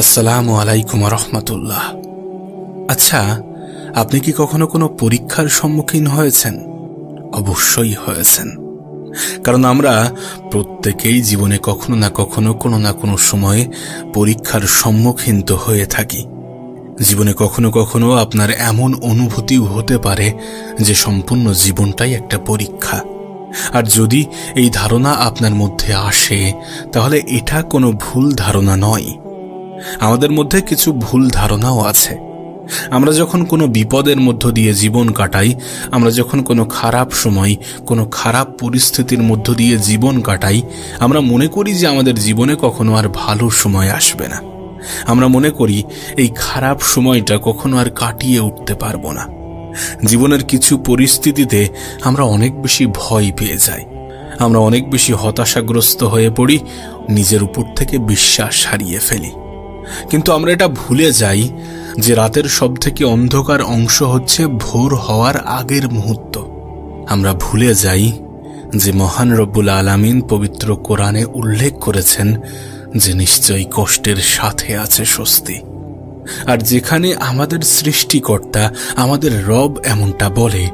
আসসালামু আলাইকুম রহমতুল্লাহ। আচ্ছা, আপনি কি কখনো কোনো পরীক্ষার সম্মুখীন হয়েছেন? অবশ্যই হয়েছেন, কারণ আমরা প্রত্যেকেই জীবনে কখনো না কখনো কোনো না কোনো সময়ে পরীক্ষার সম্মুখীন তো হয়ে থাকি। জীবনে কখনো কখনো আপনার এমন অনুভূতিও হতে পারে যে সম্পূর্ণ জীবনটাই একটা পরীক্ষা। আর যদি এই ধারণা আপনার মধ্যে আসে, তাহলে এটা কোনো ভুল ধারণা নয়। আমাদের মধ্যে কিছু ভুল ধারণাও আছে। আমরা যখন কোনো বিপদের মধ্য দিয়ে জীবন কাটাই, আমরা যখন কোনো খারাপ সময়, কোনো খারাপ পরিস্থিতির মধ্য দিয়ে জীবন কাটাই, আমরা মনে করি যে আমাদের জীবনে কখনো আর ভালো সময় আসবে না। আমরা মনে করি এই খারাপ সময়টা কখনো আর কাটিয়ে উঠতে পারবো না। জীবনের কিছু পরিস্থিতিতে আমরা অনেক বেশি ভয় পেয়ে যাই, আমরা অনেক বেশি হতাশাগ্রস্ত হয়ে পড়ি, নিজের উপর থেকে বিশ্বাস হারিয়ে ফেলি। কিন্তু আমরা এটা ভুলে যাই যে রাতের সবথেকে অন্ধকার অংশ হচ্ছে ভোর হওয়ার আগের মুহূর্ত। আমরা ভুলে যাই যে মহান রব্বুল আলামিন পবিত্র কোরআনে উল্লেখ করেছেন যে নিশ্চয়ই কষ্টের সাথে আছে স্বস্তি। আর যেখানে আমাদের সৃষ্টিকর্তা, আমাদের রব এমনটা বলে,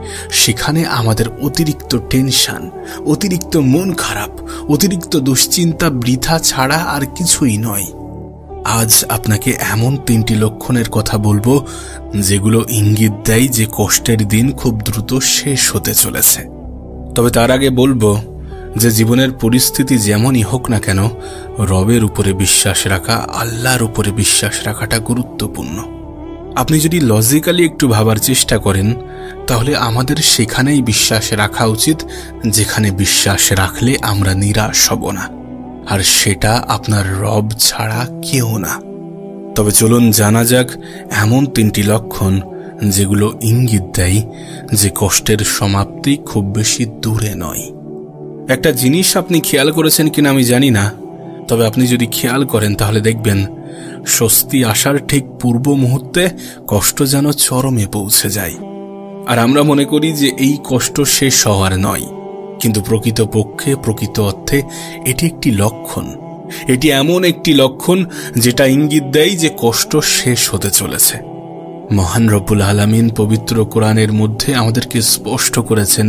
সেখানে আমাদের অতিরিক্ত টেনশন, অতিরিক্ত মন খারাপ, অতিরিক্ত দুশ্চিন্তা বৃথা ছাড়া আর কিছুই নয়। আজ আপনাকে এমন 3টি লক্ষণের কথা বলবো যেগুলো ইঙ্গিত দেয় যে কষ্টের দিন খুব দ্রুত শেষ হতে চলেছে। তবে তার আগে বলবো যে জীবনের পরিস্থিতি যেমনই হোক না কেন, রবের উপরে বিশ্বাস রাখা, আল্লাহর উপরে বিশ্বাস রাখাটা গুরুত্বপূর্ণ। আপনি যদি লজিক্যালি একটু ভাবার চেষ্টা করেন, তাহলে আমাদের সেখানেই বিশ্বাস রাখা উচিত যেখানে বিশ্বাস রাখলে আমরা নিরাশ হব না, আর সেটা আপনার রব ছাড়া কেউ না। তবে চলুন জানা যাক এমন 3টি লক্ষণ যেগুলো ইঙ্গিত দেয় যে কষ্টের সমাপ্তি খুব বেশি দূরে নয়। একটা জিনিস আপনি খেয়াল করেছেন কিনা আমি জানি না, তবে আপনি যদি খেয়াল করেন তাহলে দেখবেন স্বস্তি আসার ঠিক পূর্ব মুহূর্তে কষ্ট যেন চরমে পৌঁছে যায়। আর আমরা মনে করি যে এই কষ্ট শেষ হওয়ার নয়, কিন্তু প্রকৃত অর্থে এটি একটি লক্ষণ। এটি এমন একটি লক্ষণ যেটা ইঙ্গিত দেয় যে কষ্ট শেষ হতে চলেছে। মহান রব্বুল আলামিন পবিত্র কোরআনের মধ্যে আমাদেরকে স্পষ্ট করেছেন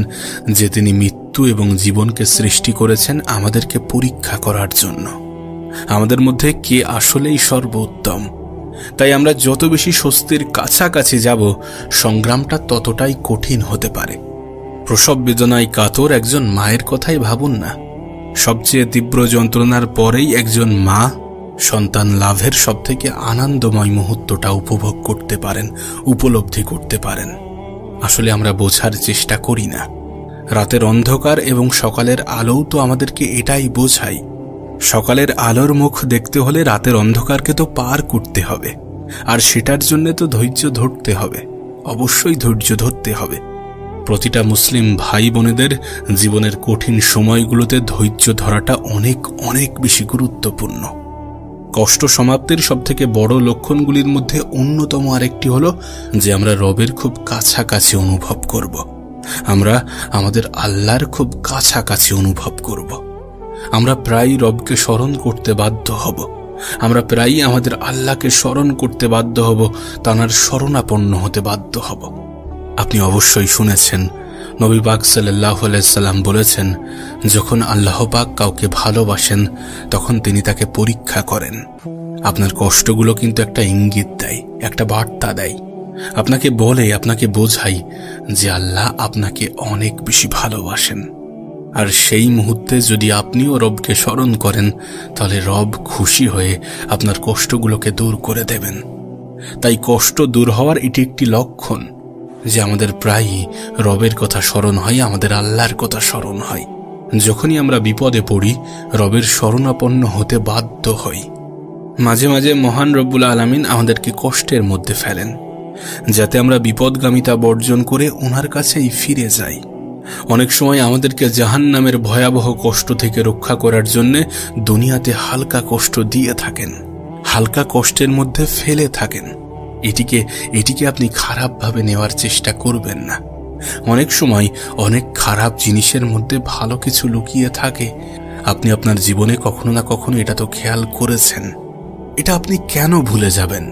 যে তিনি মৃত্যু এবং জীবনকে সৃষ্টি করেছেন আমাদেরকে পরীক্ষা করার জন্য, আমাদের মধ্যে কে আসলেই সর্বোত্তম। তাই আমরা যত বেশি স্বস্তির কাছাকাছি যাব, সংগ্রামটা ততটাই কঠিন হতে পারে। প্রসব বেদনায় কাতর একজন মায়ের কথাই ভাবুন না। সবচেয়ে তীব্র যন্ত্রণার পরেই একজন মা সন্তান লাভের সবথেকে আনন্দময় মুহূর্তটা উপভোগ করতে পারেন, উপলব্ধি করতে পারেন। আসলে আমরা বোঝার চেষ্টা করি না। রাতের অন্ধকার এবং সকালের আলোও তো আমাদেরকে এটাই বোঝায়। সকালের আলোর মুখ দেখতে হলে রাতের অন্ধকারকে তো পার করতে হবে, আর সেটার জন্য তো ধৈর্য ধরতে হবে, অবশ্যই ধৈর্য ধরতে হবে। প্রতিটা মুসলিম ভাই বোনেদের জীবনের কঠিন সময়গুলোতে ধৈর্য ধরাটা অনেক অনেক বেশি গুরুত্বপূর্ণ। কষ্ট সমাপ্তির সবথেকে বড় লক্ষণগুলির মধ্যে অন্যতম আরেকটি হলো যে আমরা রবের খুব কাছাকাছি অনুভব করব। আমরা আমাদের আল্লাহর খুব কাছাকাছি অনুভব করব। আমরা প্রায়ই রবকে স্মরণ করতে বাধ্য হব, আমরা প্রায়ই আমাদের আল্লাহকে স্মরণ করতে বাধ্য হব, তাঁর শরণাপন্ন হতে বাধ্য হব। আপনি অবশ্যই শুনেছেন নবী পাক সাল্লাল্লাহু আলাইহি সাল্লাম বলেছেন, যখন আল্লাহ পাক কাউকে ভালোবাসেন তখন তিনি তাকে পরীক্ষা করেন। আপনার কষ্টগুলো কিন্তু একটা ইঙ্গিত দেয়, একটা বার্তা দেয়, আপনাকে বলে, আপনাকে বোঝায় যে আল্লাহ আপনাকে অনেক বেশি ভালোবাসেন। আর সেই মুহূর্তে যদি আপনিও রবকে স্মরণ করেন, তাহলে রব খুশি হয়ে আপনার কষ্টগুলোকে দূর করে দেবেন। তাই কষ্ট দূর হওয়ার এটি একটি লক্ষণ যে আমাদের প্রায়ই রবের কথা স্মরণ হয়, আমাদের আল্লাহর কথা স্মরণ হয়। যখনই আমরা বিপদে পড়ি, রবের শরণাপন্ন হতে বাধ্য হই। মাঝে মাঝে মহান রব্বুল আলামিন আমাদেরকে কষ্টের মধ্যে ফেলেন, যাতে আমরা বিপদগামিতা বর্জন করে ওনার কাছেই ফিরে যাই। অনেক সময় আমাদেরকে জাহান্নামের ভয়াবহ কষ্ট থেকে রক্ষা করার জন্য দুনিয়াতে হালকা কষ্ট দিয়ে থাকেন, হালকা কষ্টের মধ্যে ফেলে থাকেন। এটিকে আপনি খারাপভাবে নেওয়ার চেষ্টা করবেন না। অনেক সময় অনেক খারাপ জিনিসের মধ্যে ভালো কিছু লুকিয়ে থাকে। আপনি আপনার জীবনে কখনো না কখনো এটা তো খেয়াল করেছেন। এটা আপনি কেন ভুলে যাবেন?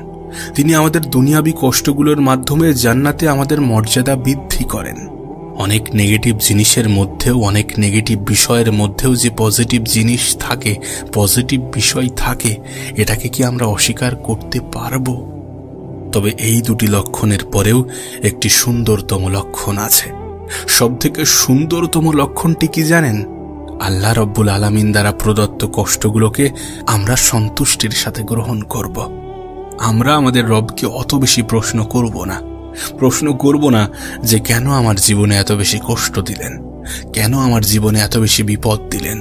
তিনি আমাদের দুনিয়াবী কষ্টগুলোর মাধ্যমে জান্নাতে আমাদের মর্যাদা বৃদ্ধি করেন। অনেক নেগেটিভ জিনিসের মধ্যেও, অনেক নেগেটিভ বিষয়ের মধ্যেও যে পজিটিভ জিনিস থাকে, পজিটিভ বিষয় থাকে, এটাকে কি আমরা অস্বীকার করতে পারবো? তবে এই দুটি লক্ষণের পরেও একটি সুন্দরতম লক্ষণ আছে। সবথেকে সুন্দরতম লক্ষণটি কি জানেন? আল্লাহ রব্বুল আলামিন দ্বারা প্রদত্ত কষ্টগুলোকে আমরা সন্তুষ্টির সাথে গ্রহণ করব। আমরা আমাদের রবকে অত বেশি প্রশ্ন করব না যে কেন আমার জীবনে এত বেশি কষ্ট দিলেন, কেন আমার জীবনে এত বেশি বিপদ দিলেন,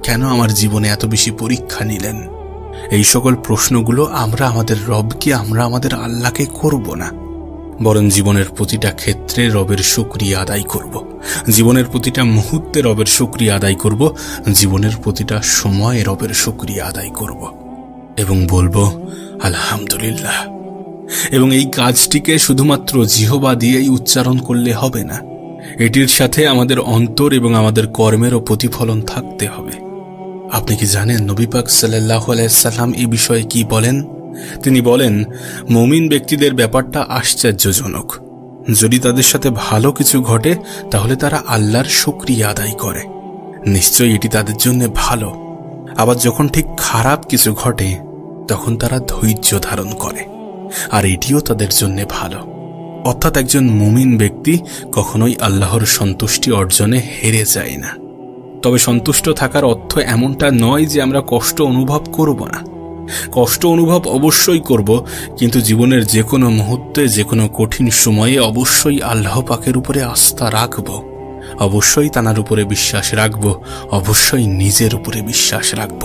কেন আমার জীবনে এত বেশি পরীক্ষা নিলেন। এই সকল প্রশ্নগুলো আমরা আমাদের রবকে, আমরা আমাদের আল্লাহকে করব না, বরং জীবনের প্রতিটা ক্ষেত্রে রবের শুকরিয়া আদায় করব। জীবনের প্রতিটা মুহূর্তে রবের শুকরিয়া আদায় করব। জীবনের প্রতিটা সময়ে রবের শুকরিয়া আদায় করব এবং বলবো আলহামদুলিল্লাহ। এবং এই কাজটিকে শুধুমাত্র জিহবা দিয়েই উচ্চারণ করলে হবে না, এটির সাথে আমাদের অন্তর এবং আমাদের কর্মেরও প্রতিফলন থাকতে হবে। আপনি কি জানেন নবী পাক সাল্লাল্লাহু আলাইহি সাল্লাম এই বিষয়ে কি বলেন? তিনি বলেন, মুমিন ব্যক্তিদের ব্যাপারটা আশ্চর্যজনক। যদি তাদের সাথে ভালো কিছু ঘটে তাহলে তারা আল্লাহর শুকরিয়া আদায় করে, নিশ্চয়ই এটি তাদের জন্য ভালো। আবার যখন ঠিক খারাপ কিছু ঘটে তখন তারা ধৈর্য ধারণ করে, আর এটিও তাদের জন্য ভালো। অর্থাৎ একজন মুমিন ব্যক্তি কখনোই আল্লাহর সন্তুষ্টি অর্জনে হেরে যায় না। তবে সন্তুষ্ট থাকার অর্থ এমনটা নয় যে আমরা কষ্ট অনুভব করব না। কষ্ট অনুভব অবশ্যই করব, কিন্তু জীবনের যে কোনো মুহূর্তে, যে কোনো কঠিন সময়ে অবশ্যই আল্লাহ পাকের উপরে আস্থা রাখব, অবশ্যই তানার উপরে বিশ্বাস রাখব, অবশ্যই নিজের উপরে বিশ্বাস রাখব।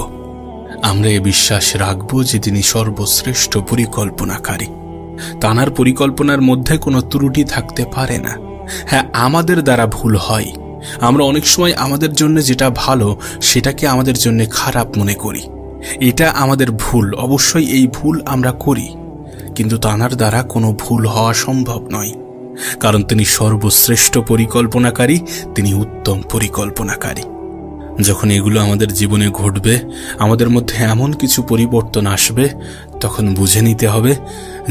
আমরা এ বিশ্বাস রাখব যে তিনি সর্বশ্রেষ্ঠ পরিকল্পনাকারী। তানার পরিকল্পনার মধ্যে কোনো ত্রুটি থাকতে পারে না। হ্যাঁ, আমাদের দ্বারা ভুল হয়। আমরা অনেক সময় আমাদের জন্য যেটা ভালো সেটাকে আমাদের জন্য খারাপ মনে করি। এটা আমাদের ভুল, অবশ্যই এই ভুল আমরা করি, কিন্তু তানার দ্বারা কোনো ভুল হওয়া সম্ভব নয়, কারণ তিনি সর্বশ্রেষ্ঠ পরিকল্পনাকারী, তিনি উত্তম পরিকল্পনাকারী। যখন এগুলো আমাদের জীবনে ঘটবে, আমাদের মধ্যে এমন কিছু পরিবর্তন আসবে, তখন বুঝে নিতে হবে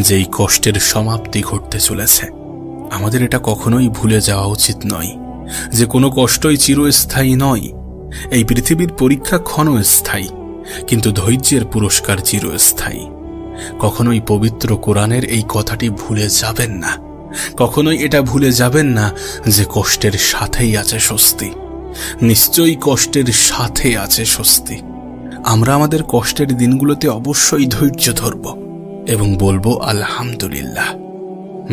যে এই কষ্টের সমাপ্তি ঘটতে চলেছে। আমাদের এটা কখনোই ভুলে যাওয়া উচিত নয় যে কোনো কষ্টই চিরস্থায়ী নয়। এই পৃথিবীর পরীক্ষা ক্ষণস্থায়ী, কিন্তু ধৈর্যের পুরস্কার চিরস্থায়ী। কখনোই পবিত্র কোরআনের এই কথাটি ভুলে যাবেন না। কখনোই এটা ভুলে যাবেন না যে কষ্টের সাথেই আছে স্বস্তি। নিশ্চয়ই কষ্টের সাথে আছে স্বস্তি। আমরা আমাদের কষ্টের দিনগুলোতে অবশ্যই ধৈর্য ধরব এবং বলবো আলহামদুলিল্লাহ।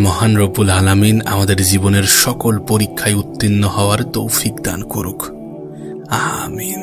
মহান রব্বুল আলামিন আমাদের জীবনের সকল পরীক্ষায় উত্তীর্ণ হওয়ার তৌফিক দান করুক। আমিন।